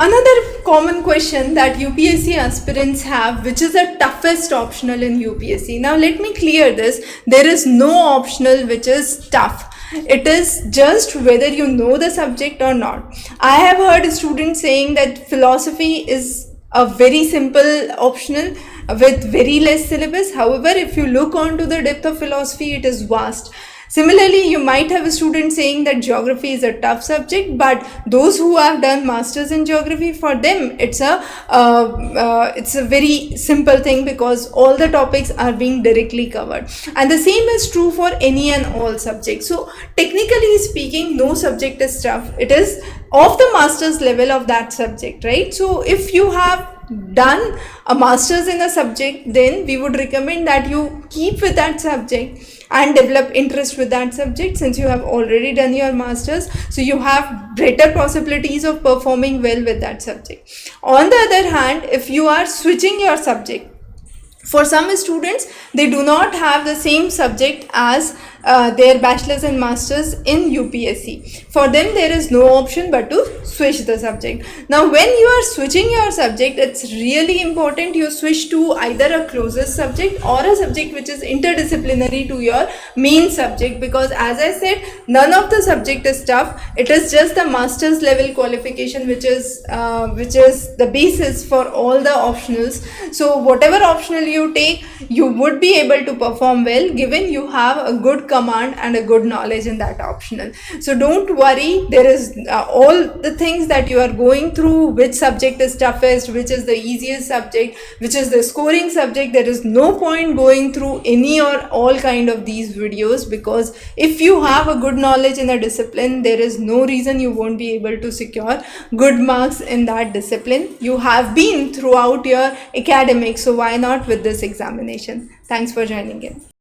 Another common question that UPSC aspirants have, which is the toughest optional in UPSC. Now let me clear this. There is no optional which is tough. It is just whether you know the subject or not. I have heard students saying that philosophy is a very simple optional with very less syllabus. However, if you look onto the depth of philosophy, it is vast. Similarly, you might have a student saying that geography is a tough subject, but those who have done masters in geography, for them it's a very simple thing because all the topics are being directly covered. And the same is true for any and all subjects. So technically speaking, no subject is tough. It is of the master's level of that subject, right? So if you have done a master's in a subject, then we would recommend that you keep with that subject and develop interest with that subject, since you have already done your masters, so you have greater possibilities of performing well with that subject. On the other hand, if you are switching your subject, for some students, they do not have the same subject as their bachelor's and master's in UPSC. For them, there is no option but to switch the subject. Now, when you are switching your subject, it's really important you switch to either a closest subject or a subject which is interdisciplinary to your main subject, because as I said, none of the subject is tough. It is just the master's level qualification which is the basis for all the optionals. So whatever optional you take, you would be able to perform well given you have a good command and a good knowledge in that optional. So don't worry, there is all the things that you are going through, which subject is toughest, which is the easiest subject, which is the scoring subject. There is no point going through any or all kind of these videos, because if you have a good knowledge in a discipline, there is no reason you won't be able to secure good marks in that discipline. You have been throughout your academics, so why not with this examination? Thanks for joining in.